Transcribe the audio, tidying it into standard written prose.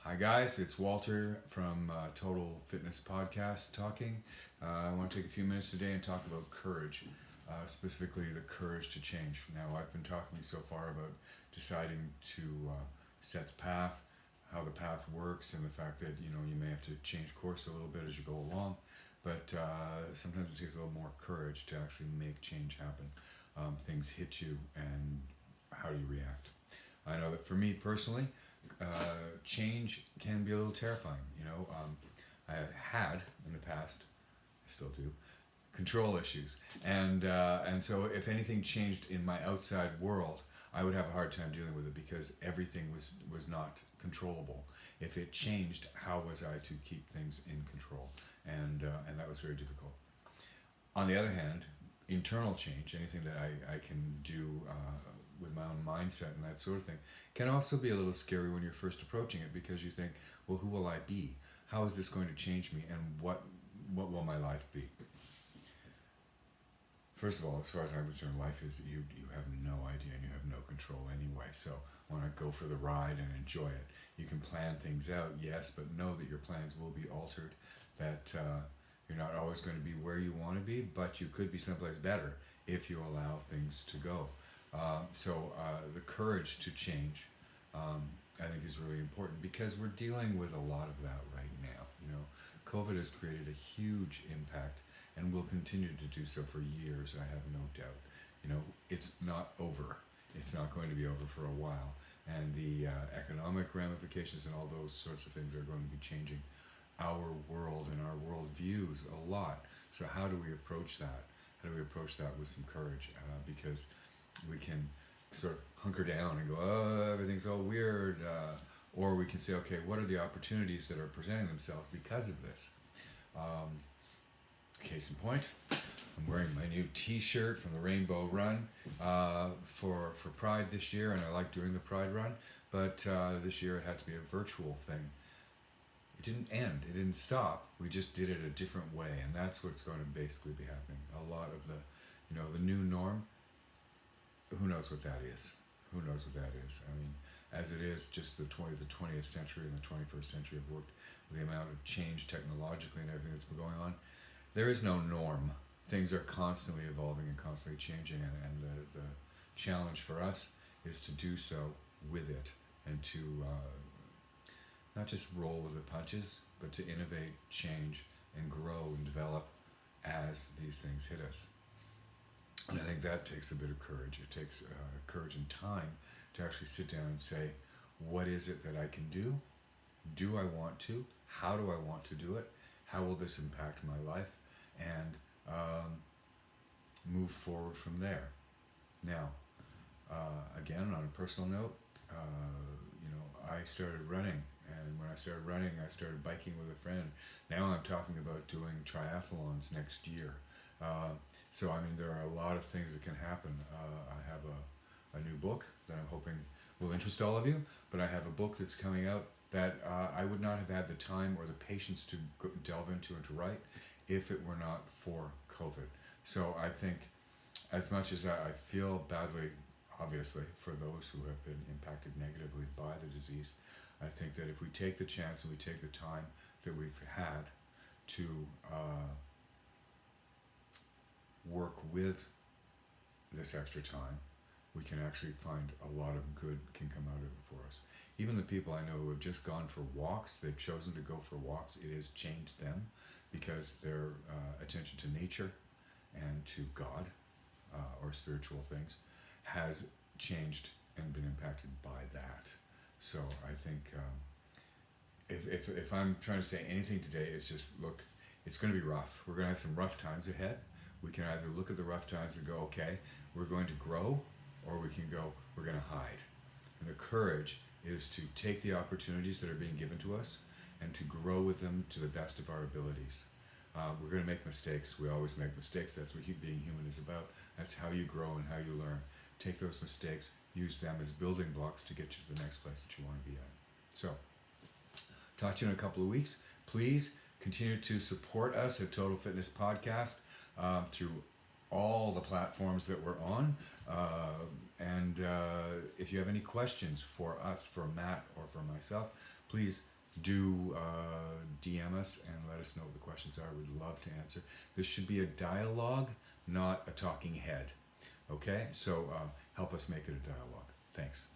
Hi guys, it's Walter from Total Fitness Podcast talking. I want to take a few minutes today and talk about courage, specifically the courage to change. Now, I've been talking so far about deciding to set the path, how the path works, and the fact that you may have to change course a little bit as you go along. But sometimes it takes a little more courage to actually make change happen. Things hit you, and how do you react? I know that for me personally, change can be a little terrifying. I had in the past, I still do, control issues, and so if anything changed in my outside world, I would have a hard time dealing with it because everything was not controllable. If it changed, how was I to keep things in control? And that was very difficult. On the other hand, internal change, anything that I can do with my own mindset and that sort of thing, can also be a little scary when you're first approaching it because you think, well, who will I be? How is this going to change me? And what will my life be? First of all, as far as I'm concerned, life is you have no idea and you have no control anyway. So want to go for the ride and enjoy it. You can plan things out, yes, but know that your plans will be altered. That you're not always going to be where you want to be, but you could be someplace better if you allow things to go. The courage to change, I think, is really important because we're dealing with a lot of that right now. COVID has created a huge impact and will continue to do so for years. I have no doubt. It's not over. It's not going to be over for a while, and the economic ramifications and all those sorts of things are going to be changing our world and our world views a lot. So how do we approach that? How do we approach that with some courage? Because we can sort of hunker down and go, oh, everything's all weird. Or we can say, okay, what are the opportunities that are presenting themselves because of this? Case in point, I'm wearing my new t-shirt from the Rainbow Run for Pride this year, and I like doing the Pride Run, but this year it had to be a virtual thing. It didn't end, it didn't stop, we just did it a different way, and that's what's going to basically be happening. A lot of the new norm, who knows what that is? Who knows what that is? I mean, as it is, just the 20th century and the 21st century have worked with the amount of change technologically and everything that's been going on. There is no norm. Things are constantly evolving and constantly changing, and the challenge for us is to do so with it and to not just roll with the punches, but to innovate, change, and grow and develop as these things hit us. And I think that takes a bit of courage. It takes courage and time to actually sit down and say, what is it that I can do? Do I want to? How do I want to do it? How will this impact my life? And move forward from there. Now, again, on a personal note, I started running. And when I started running, I started biking with a friend. Now I'm talking about doing triathlons next year. So, I mean, there are a lot of things that can happen. I have a new book that I'm hoping will interest all of you, but I have a book that's coming out that I would not have had the time or the patience to delve into and to write if it were not for COVID. So I think, as much as I feel badly, obviously, for those who have been impacted negatively by the disease, I think that if we take the chance and we take the time that we've had to work with this extra time, we can actually find a lot of good can come out of it for us. Even the people I know who have just gone for walks, they've chosen to go for walks, it has changed them because their attention to nature and to God or spiritual things has changed and been impacted by that. So I think if I'm trying to say anything today, it's just, look, it's going to be rough. We're going to have some rough times ahead. We can either look at the rough times and go, okay, we're going to grow, or we can go, we're going to hide. And the courage is to take the opportunities that are being given to us and to grow with them to the best of our abilities. We're going to make mistakes. We always make mistakes. That's what being human is about. That's how you grow and how you learn. Take those mistakes, use them as building blocks to get you to the next place that you want to be at. So, talk to you in a couple of weeks. Please continue to support us at Total Fitness Podcast through all the platforms that we're on. And if you have any questions for us, for Matt or for myself, please do DM us and let us know what the questions are. We'd love to answer. This should be a dialogue, not a talking head. Okay, so help us make it a dialogue. Thanks.